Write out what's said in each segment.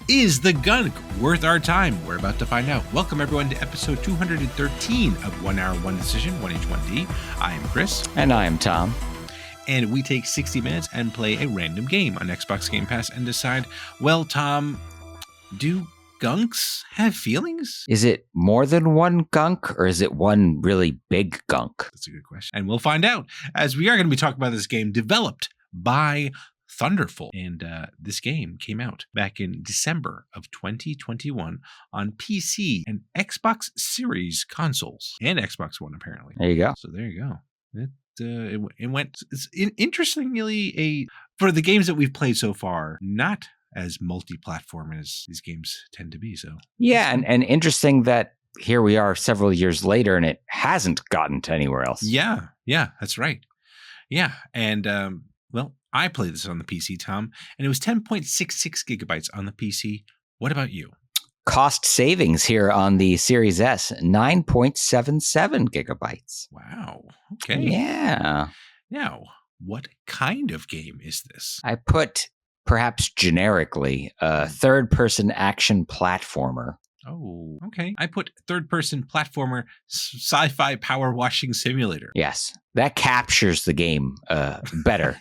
Is the Gunk worth our time? We're about to find out. Welcome, everyone, to episode 213 of 1 Hour, 1 Decision, 1H1D. I am Chris. And I am Tom. And we take 60 minutes and play a random game on Xbox Game Pass and decide, well, Tom, do gunks have feelings? Is it more than one gunk, or is it one really big gunk? That's a good question. And we'll find out, as we are going to be talking about this game developed by Thunderful. And this game came out back in December of 2021 on PC and Xbox Series consoles and Xbox One, apparently. There you go. So there you go. It went, interestingly, for the games that we've played so far, not as multi-platform as these games tend to be. So yeah, and interesting that here we are several years later and it hasn't gotten to anywhere else. Yeah, that's right. Yeah, and well, I played this on the PC, Tom, and it was 10.66 gigabytes on the PC. What about you? Cost savings here on the Series S, 9.77 gigabytes. Wow. Okay. Yeah. Now, what kind of game is this? I put, perhaps generically, a third-person action platformer. Oh, okay. I put third-person platformer sci-fi power washing simulator. Yes, that captures the game better.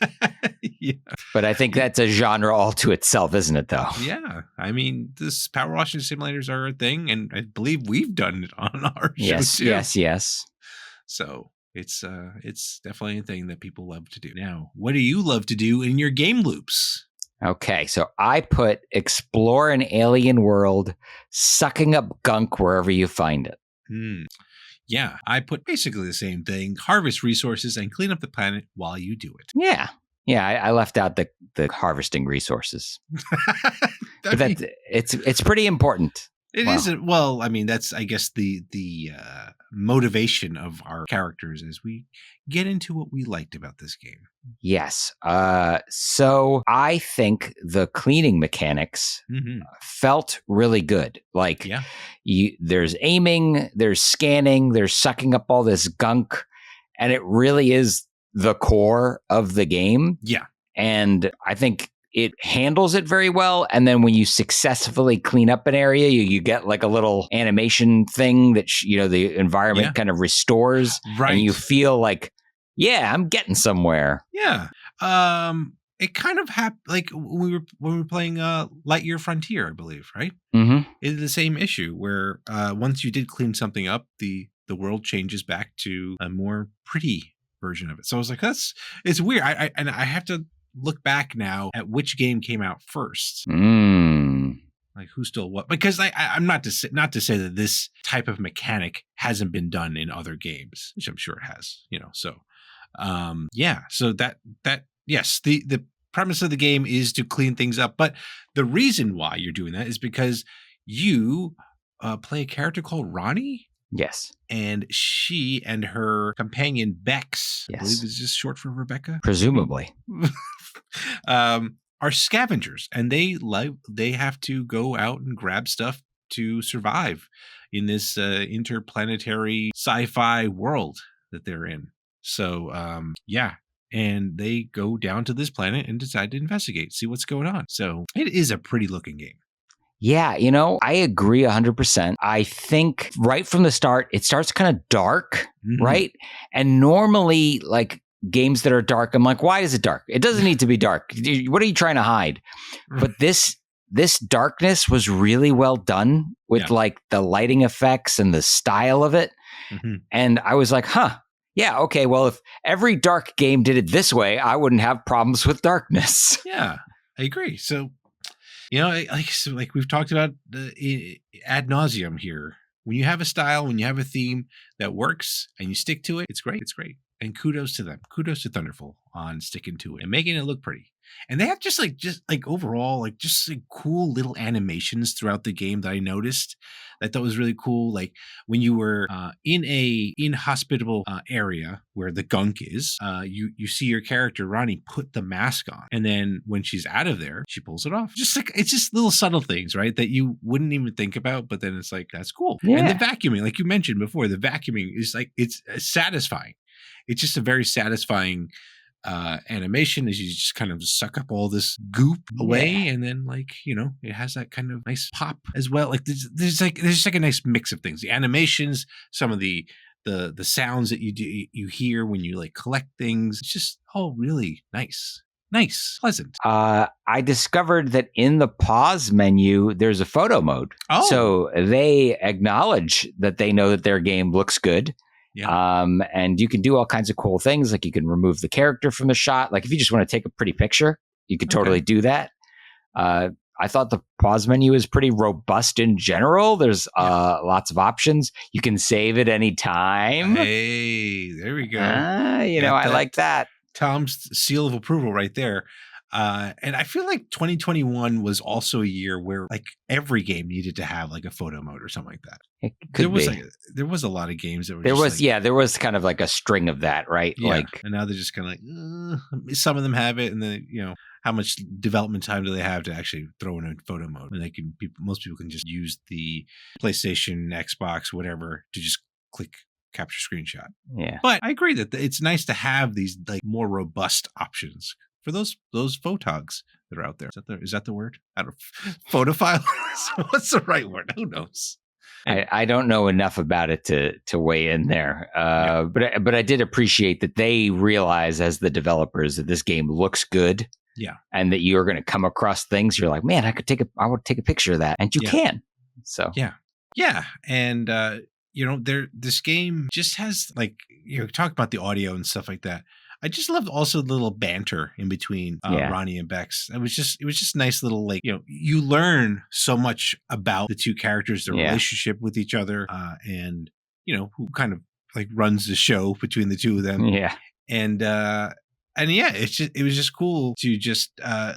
Yeah. But I think that's a genre all to itself, isn't it, though? Yeah. I mean, this power washing simulators are a thing, and I believe we've done it on our show, too. Yes. So it's definitely a thing that people love to do. Now, what do you love to do in your game loops? Okay, so I put explore an alien world, sucking up gunk wherever you find it. Yeah, I put basically the same thing. Harvest resources and clean up the planet while you do it. Yeah, I left out the harvesting resources. But it's pretty important. It isn't. Well, I mean, that's, I guess, the motivation of our characters as we get into what we liked about this game. Yes. So I think the cleaning mechanics felt really good. Like, there's aiming, there's scanning, there's sucking up all this gunk, and it really is the core of the game. Yeah. And I think it handles it very well. And then when you successfully clean up an area, you get like a little animation thing that, the environment kind of restores. Right. And you feel like, yeah, I'm getting somewhere. Yeah. It kind of happened like when we were playing Lightyear Frontier, I believe, right? Mm-hmm. It's the same issue where once you did clean something up, the world changes back to a more pretty version of it. So I was like, it's weird. I have to look back now at which game came out first. Like who stole what? Because I'm not to say that this type of mechanic hasn't been done in other games, which I'm sure it has. So So that yes, the premise of the game is to clean things up, but the reason why you're doing that is because you play a character called Ronnie. Yes. And she and her companion Bex, I believe is just short for Rebecca. Presumably. Are scavengers, and they have to go out and grab stuff to survive in this interplanetary sci-fi world that they're in. So, and they go down to this planet and decide to investigate, see what's going on. So it is a pretty looking game. Yeah, I agree 100%. I think right from the start, it starts kind of dark, right? And normally, like games that are dark, I'm like, why is it dark? It doesn't need to be dark. What are you trying to hide? But this darkness was really well done with like the lighting effects and the style of it. And I was like, yeah, okay, well, if every dark game did it this way, I wouldn't have problems with darkness. Yeah, I agree. So, like we've talked about ad nauseum here. When you have a style, when you have a theme that works and you stick to it, it's great. It's great. And kudos to them. Kudos to Thunderful on sticking to it and making it look pretty. And they have just overall, cool little animations throughout the game that I noticed that I thought was really cool. Like when you were in a inhospitable area where the gunk is, you see your character, Ronnie, put the mask on. And then when she's out of there, she pulls it off. It's just little subtle things, right? That you wouldn't even think about, but then it's like, that's cool. Yeah. And the vacuuming, like you mentioned before, the vacuuming is it's satisfying. It's just a very satisfying animation as you just kind of suck up all this goop away, and then it has that kind of nice pop as well. Like there's just like a nice mix of things. The animations, some of the sounds that you hear when you like collect things. It's just all really nice, pleasant. I discovered that in the pause menu, there's a photo mode. Oh. So they acknowledge that they know that their game looks good. Yeah. And you can do all kinds of cool things. Like you can remove the character from the shot. Like if you just want to take a pretty picture, you could totally do that. I thought the pause menu is pretty robust in general. There's lots of options. You can save at any time. Hey, there we go. I like that. Tom's seal of approval right there. And I feel like 2021 was also a year where like every game needed to have like a photo mode or something like that. It could be. There was a lot of games that were there was kind of like a string of that, right? Yeah. Like, and now they're just kind of like some of them have it, and then how much development time do they have to actually throw in a photo mode? And most people can just use the PlayStation, Xbox, whatever, to just click capture screenshot. Yeah. But I agree that it's nice to have these like more robust options for those photogs that are out there. Is that the word? I don't know. Photophile? What's the right word? Who knows? I don't know enough about it to weigh in there. But I did appreciate that they realize as the developers that this game looks good. Yeah. And that you're going to come across things you're like, man, I would take a picture of that. And you can. So yeah. Yeah. And this game just has like, talk about the audio and stuff like that. I just loved also the little banter in between Ronnie and Bex. It was just nice little, like, you learn so much about the two characters, their relationship with each other, and who kind of like runs the show between the two of them. Yeah. And it was just cool to just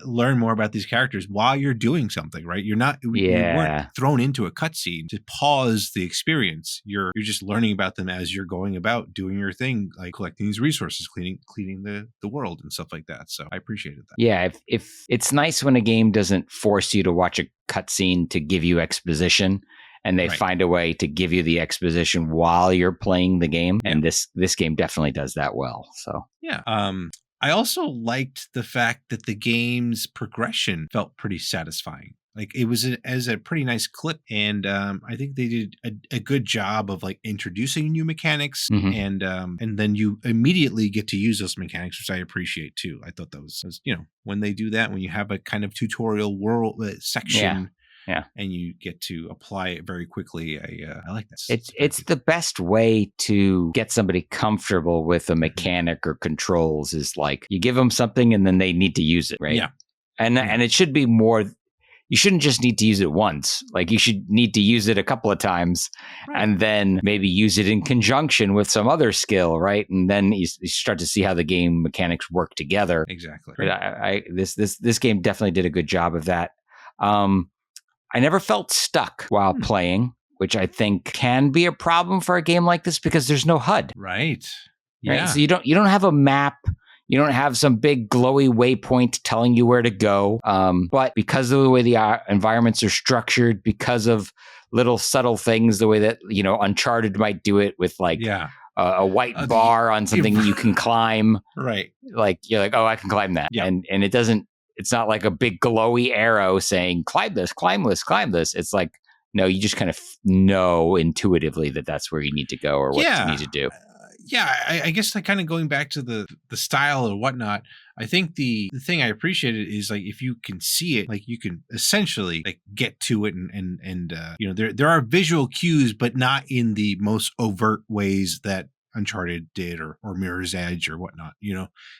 learn more about these characters while you're doing something, right? You weren't thrown into a cutscene to pause the experience. You're just learning about them as you're going about doing your thing, like collecting these resources, cleaning the world and stuff like that. So I appreciated that. Yeah, if it's nice when a game doesn't force you to watch a cutscene to give you exposition. And they find a way to give you the exposition while you're playing the game. Yeah. And this game definitely does that well. So yeah. I also liked the fact that the game's progression felt pretty satisfying. Like it was as a pretty nice clip, and I think they did a good job of like introducing new mechanics, and then you immediately get to use those mechanics, which I appreciate too. I thought that was when they do that, when you have a kind of tutorial world section. Yeah. And you get to apply it very quickly. I like that. It's the best way to get somebody comfortable with a mechanic or controls is like you give them something and then they need to use it, right? Yeah. And it should be more. You shouldn't just need to use it once. Like you should need to use it a couple of times and then maybe use it in conjunction with some other skill, right? And then you start to see how the game mechanics work together. Exactly. This game definitely did a good job of that. I never felt stuck while playing, which I think can be a problem for a game like this because there's no HUD. Right. Yeah. Right? So you don't have a map. You don't have some big glowy waypoint telling you where to go. But because of the way the environments are structured, because of little subtle things, the way that, Uncharted might do it with like a white bar on something you can climb. Right. Like you're like, oh, I can climb that. Yeah. And it doesn't. It's not like a big glowy arrow saying, climb this, climb this, climb this. It's like, no, you just kind of know intuitively that that's where you need to go or what you need to do. I guess like kind of going back to the style or whatnot, I think the thing I appreciated is like if you can see it, like you can essentially like get to it and there are visual cues, but not in the most overt ways that Uncharted did or Mirror's Edge or whatnot,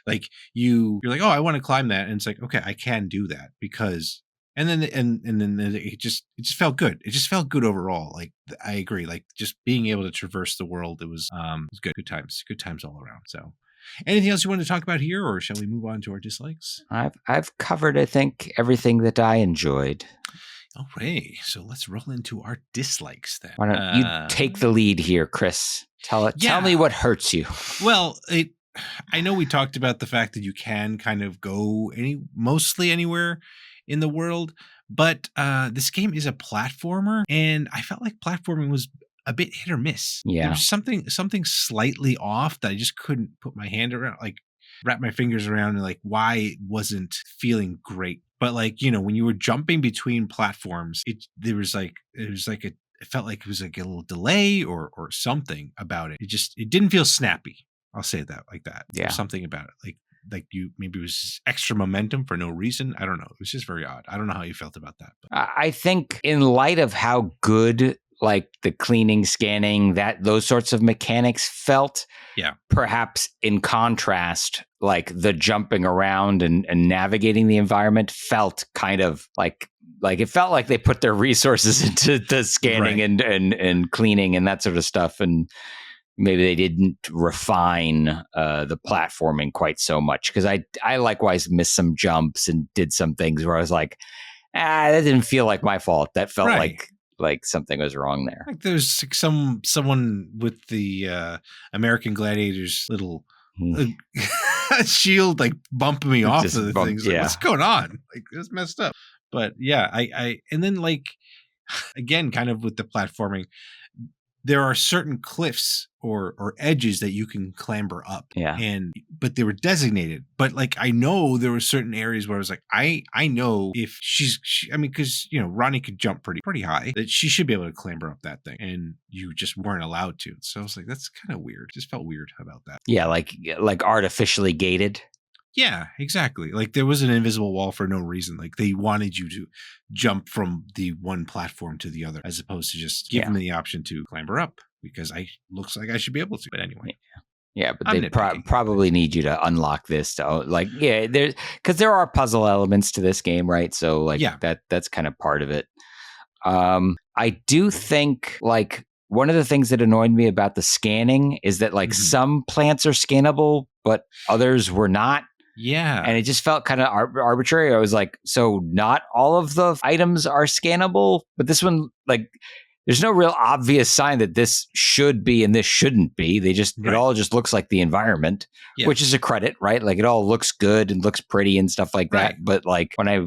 like you're like, oh, I want to climb that, and it's like, okay, I can do that because, and then it just felt good. It just felt good overall. Like I agree, like just being able to traverse the world, it was good times all around. So, anything else you want to talk about here, or shall we move on to our dislikes? I've covered, I think, everything that I enjoyed. Okay, so let's roll into our dislikes then. Why don't you take the lead here, Chris? Tell me what hurts you. Well, I know we talked about the fact that you can kind of go mostly anywhere in the world, but this game is a platformer, and I felt like platforming was a bit hit or miss. Yeah, there was something slightly off that I just couldn't put my hand around. Like wrap my fingers around like why it wasn't feeling great. But like, you know, when you were jumping between platforms, it felt like it was like a little delay or something about it. It didn't feel snappy. I'll say that like that. Yeah. There's something about it. Like you, maybe it was extra momentum for no reason. I don't know. It was just very odd. I don't know how you felt about that. But. I think in light of how good like the cleaning, scanning, those sorts of mechanics felt, perhaps in contrast, like the jumping around and navigating the environment felt kind of like it felt like they put their resources into the scanning and cleaning and that sort of stuff. And maybe they didn't refine the platforming quite so much, because I likewise missed some jumps and did some things where I was like, that didn't feel like my fault. That felt like something was wrong there. Like there's like someone with the American Gladiators little shield like bumping me off of the things. Like, what's going on? Like it's messed up. But yeah, I and then like again, kind of with the platforming, there are certain cliffs or edges that you can clamber up. Yeah. But they were designated. But like, I know there were certain areas where I was like, I know if I mean, because, you know, Ronnie could jump pretty high, that she should be able to clamber up that thing. And you just weren't allowed to. So I was like, that's kind of weird. Just felt weird about that. Yeah. Like artificially gated. Yeah, exactly. Like there was an invisible wall for no reason. Like they wanted you to jump from the one platform to the other, as opposed to just giving me the option to clamber up, because looks like I should be able to. But anyway. Yeah, but they probably need you to unlock this. Because there are puzzle elements to this game, right? So like that's kind of part of it. I do think like one of the things that annoyed me about the scanning is that like some plants are scannable, but others were not. Yeah. And it just felt kind of arbitrary. I was like, so not all of the items are scannable, but this one, like, there's no real obvious sign that this should be and this shouldn't be. It all just looks like the environment, which is a credit, right? Like it all looks good and looks pretty and stuff like that. But like when I,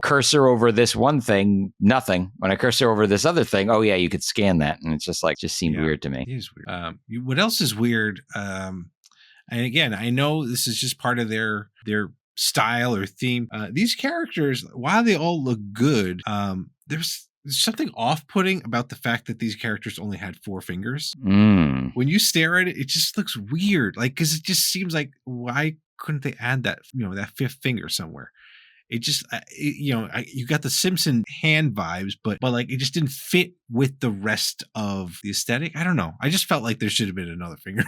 cursor over this one thing, nothing. When I cursor over this other thing, oh yeah, you could scan that. And it's just seemed weird to me. It is weird. What else is weird? And again, I know this is just part of their style or theme. These characters, while they all look good, there's something off-putting about the fact that these characters only had 4 fingers. When you stare at it, it just looks weird. Like, because it just seems like, why couldn't they add that, that 5th finger somewhere? It just, you got the Simpson hand vibes, but like it just didn't fit with the rest of the aesthetic. I don't know. I just felt like there should have been another finger.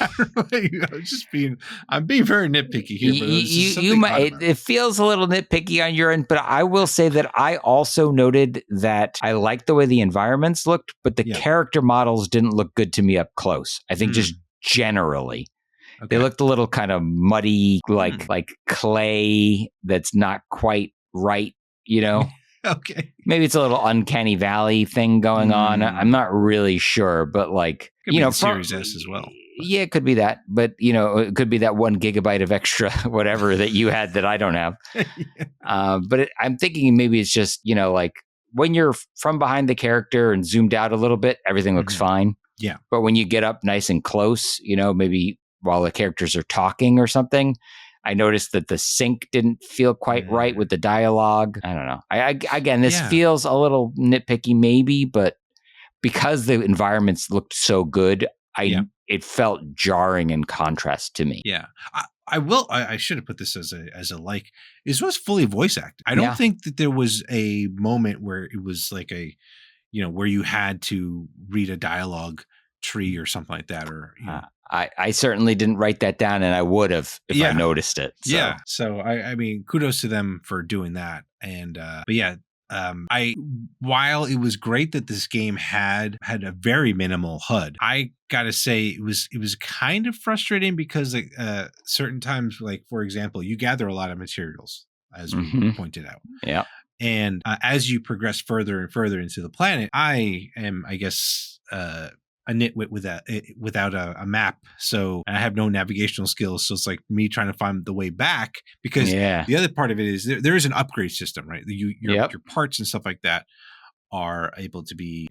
I don't know. I'm being very nitpicky here. But it feels a little nitpicky on your end, but I will say that I also noted that I liked the way the environments looked, but the character models didn't look good to me up close. I think just generally. Okay. They looked a little kind of muddy, like clay that's not quite right, Okay. Maybe it's a little uncanny valley thing going on. I'm not really sure, but like, could be Series S as well. Yeah, it could be that. But, it could be that 1 gigabyte of extra whatever that you had that I don't have. But I'm thinking maybe it's just, like when you're from behind the character and zoomed out a little bit, everything looks fine. Yeah. But when you get up nice and close, maybe while the characters are talking or something, I noticed that the sync didn't feel quite right with the dialogue. I don't know. Again, this feels a little nitpicky maybe, but because the environments looked so good, it felt jarring in contrast to me. Yeah. I should have put this as a like. This was fully voice acted. I don't think that there was a moment where it was like where you had to read a dialogue tree or something like that, or I certainly didn't write that down, and I would have if I noticed it. So. Yeah. So I mean, kudos to them for doing that. And but yeah, while it was great that this game had a very minimal HUD, I gotta say it was kind of frustrating because certain times, like for example, you gather a lot of materials, as we pointed out. Yeah. And as you progress further and further into the planet, I am, I guess, a nitwit without a map, so I have no navigational skills, so it's like me trying to find the way back, because the other part of it is there is an upgrade system, right? Your parts and stuff like that are able to be,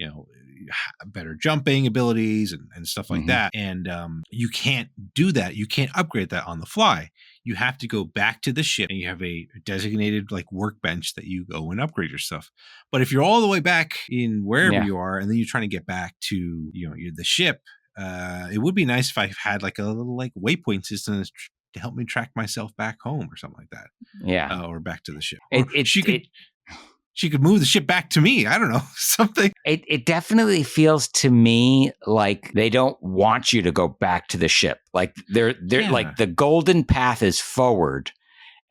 better jumping abilities and stuff like that. And you can't do that. You can't upgrade that on the fly. You have to go back to the ship and you have a designated like workbench that you go and upgrade your stuff. But if you're all the way back in wherever you are, and then you're trying to get back to, the ship, it would be nice if I had like a little like waypoint system to help me track myself back home or something like that. Yeah. Or back to the ship. She could move the ship back to me. I don't know, something. It definitely feels to me like they don't want you to go back to the ship. Like they're like the golden path is forward,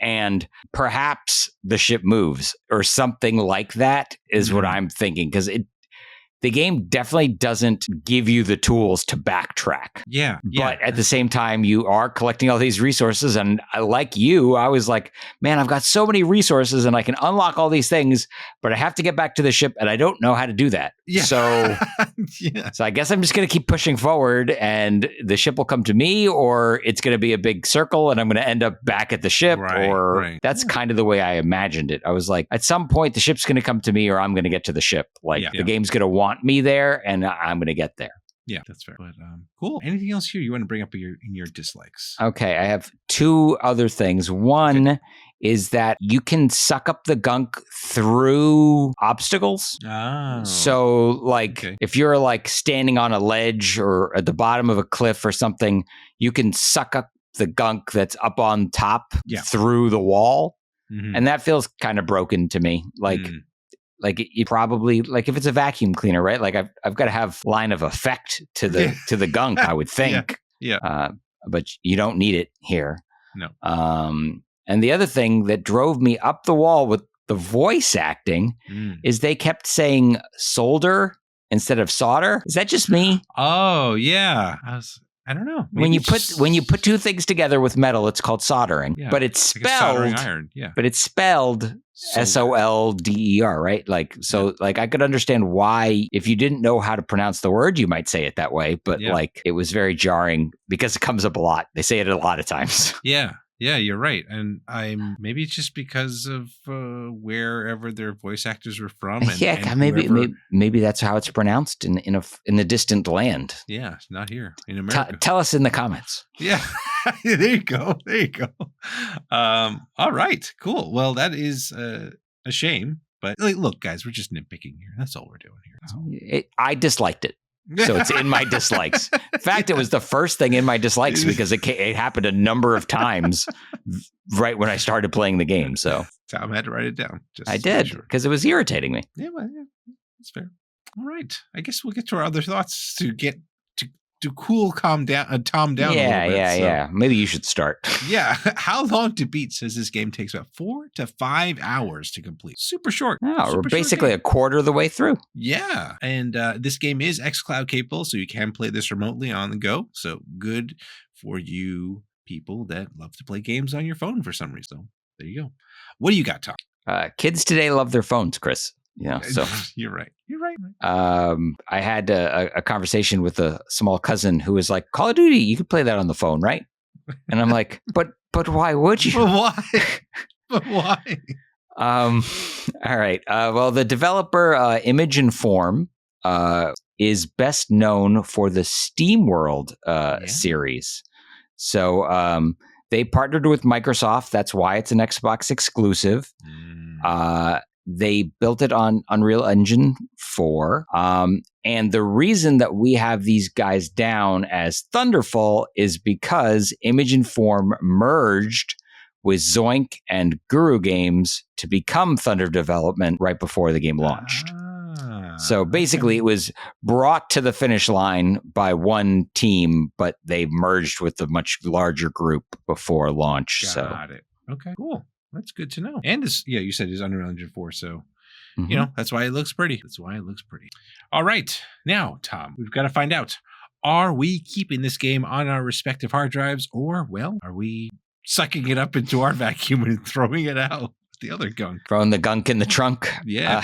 and perhaps the ship moves or something like that is what I'm thinking, because the game definitely doesn't give you the tools to backtrack. Yeah. But at the same time, you are collecting all these resources. And like you, I was like, man, I've got so many resources and I can unlock all these things, but I have to get back to the ship and I don't know how to do that. Yeah. So, so I guess I'm just going to keep pushing forward and the ship will come to me, or it's going to be a big circle and I'm going to end up back at the ship. That's kind of the way I imagined it. I was like, at some point, the ship's going to come to me or I'm going to get to the ship. Like the game's going to want me there and I'm going to get there. Yeah, that's fair. But cool. Anything else here you want to bring up in your dislikes? Okay, I have two other things. One is that you can suck up the gunk through obstacles. Oh. So like if you're like standing on a ledge or at the bottom of a cliff or something, you can suck up the gunk that's up on top through the wall. And that feels kind of broken to me. Like you probably, like if it's a vacuum cleaner, right? Like I've got to have line of effect to the gunk, I would think. But you don't need it here. No. And the other thing that drove me up the wall with the voice acting is they kept saying solder instead of solder. Is that just me? Oh yeah. I don't know. Maybe when you put two things together with metal, it's called soldering. Yeah, but it's spelled soldering iron. Yeah. But it's spelled SOLDER, right? Like like I could understand why if you didn't know how to pronounce the word, you might say it that way. But like it was very jarring because it comes up a lot. They say it a lot of times. Yeah. Yeah, you're right. And maybe it's just because of wherever their voice actors were from. And maybe that's how it's pronounced in a distant land. Yeah, not here in America. Tell us in the comments. Yeah, there you go. All right, cool. Well, that is a shame. But look, guys, we're just nitpicking here. That's all we're doing here. I disliked it. So it's in my dislikes. In fact, it was the first thing in my dislikes because it happened a number of times right when I started playing the game. So Tom had to write it down. I did because it was irritating me. Yeah, that's fair. All right. I guess we'll get to our other thoughts to get to calm down Tom down a little bit. Yeah. Maybe you should start. Yeah. How long to beat says this game takes about 4 to 5 hours to complete. Super short. Oh, we're basically a quarter of the way through. Yeah. And this game is xCloud capable, so you can play this remotely on the go. So good for you people that love to play games on your phone for some reason. So there you go. What do you got, Tom? Kids today love their phones, Chris. So You're right. I had a conversation with a small cousin who was like, Call of Duty, you could play that on the phone, right? And I'm like, but why would you? But why? All right. Well, the developer Image and Form is best known for the SteamWorld series. So they partnered with Microsoft. That's why it's an Xbox exclusive. They built it on Unreal Engine 4. And the reason that we have these guys down as Thunderful is because Image and Form merged with Zoink and Guru Games to become Thunder Development right before the game launched. So basically it was brought to the finish line by one team, but they merged with a much larger group before launch. Got it. Okay, cool. That's good to know. And this, you said it's Unreal Engine 4, so that's why it looks pretty. All right, now, Tom, we've got to find out: are we keeping this game on our respective hard drives, or are we sucking it up into our vacuum and throwing it out with the other gunk? Throwing the gunk in the trunk. Yeah.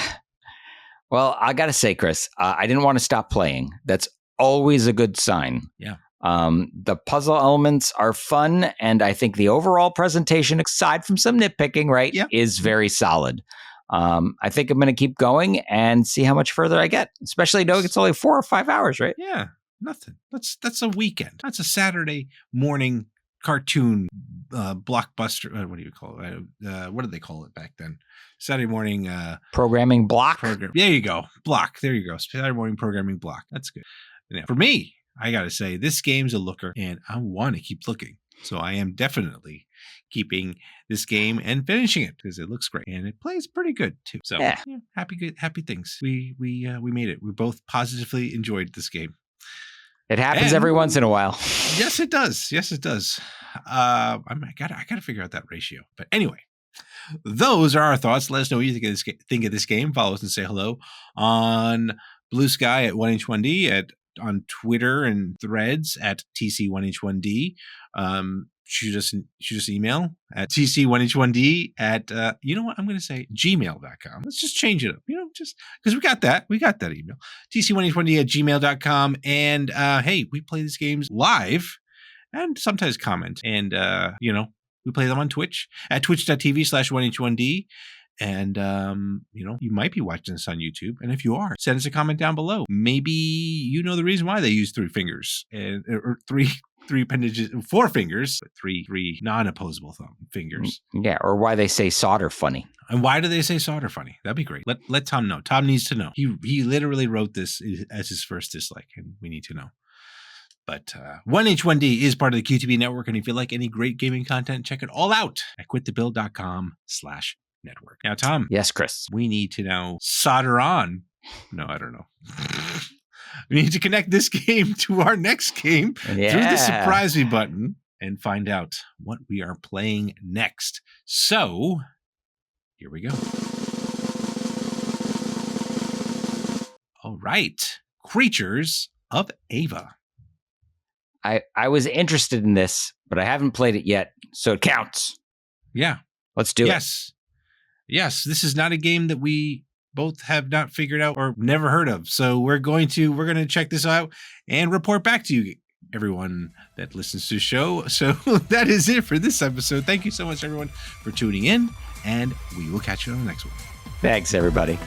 Well, I got to say, Chris, I didn't want to stop playing. That's always a good sign. Yeah. The puzzle elements are fun, and I think the overall presentation, aside from some nitpicking, is very solid. I think I'm going to keep going and see how much further I get, especially knowing it's only 4 or 5 hours, right? Yeah, nothing. That's a weekend. That's a Saturday morning cartoon blockbuster. What do you call it? What did they call it back then? Saturday morning programming block. There you go. Block. There you go. Saturday morning programming block. That's good. Now, for me, I got to say, this game's a looker, and I want to keep looking. So I am definitely keeping this game and finishing it because it looks great and it plays pretty good too. So yeah, happy things. We made it. We both positively enjoyed this game. It happens every once in a while. Yes, it does. Yes, it does. I gotta figure out that ratio. But anyway, those are our thoughts. Let us know what you think of this game. Follow us and say hello on Blue Sky at 1H1D, on Twitter and Threads at TC1H1D. Shoot us an email at TC1H1D at, you know what, I'm going to say gmail.com. Let's just change it up, just because we got that email, TC1H1D at gmail.com. And, hey, we play these games live and sometimes comment. And, we play them on Twitch at twitch.tv/1H1D. And, you might be watching this on YouTube. And if you are, send us a comment down below. Maybe you know the reason why they use 3 fingers or three appendages, 4 fingers, but three non-opposable thumb fingers. Yeah, or why they say solder funny. And why do they say solder funny? That'd be great. Let Tom know. Tom needs to know. He literally wrote this as his first dislike, and we need to know. But 1H1D is part of the QTB network, and if you like any great gaming content, check it all out at quitthebuild.com/network. Now, Tom. Yes, Chris. We need to now solder on. No, I don't know. We need to connect this game to our next game through the surprise me button and find out what we are playing next. So, here we go. All right. Creatures of Ava. I was interested in this, but I haven't played it yet, so it counts. Yeah. Let's do it. Yes, this is not a game that we both have not figured out or never heard of. So we're going to check this out and report back to you, everyone that listens to the show. So that is it for this episode. Thank you so much, everyone, for tuning in, and we will catch you on the next one. Thanks, everybody.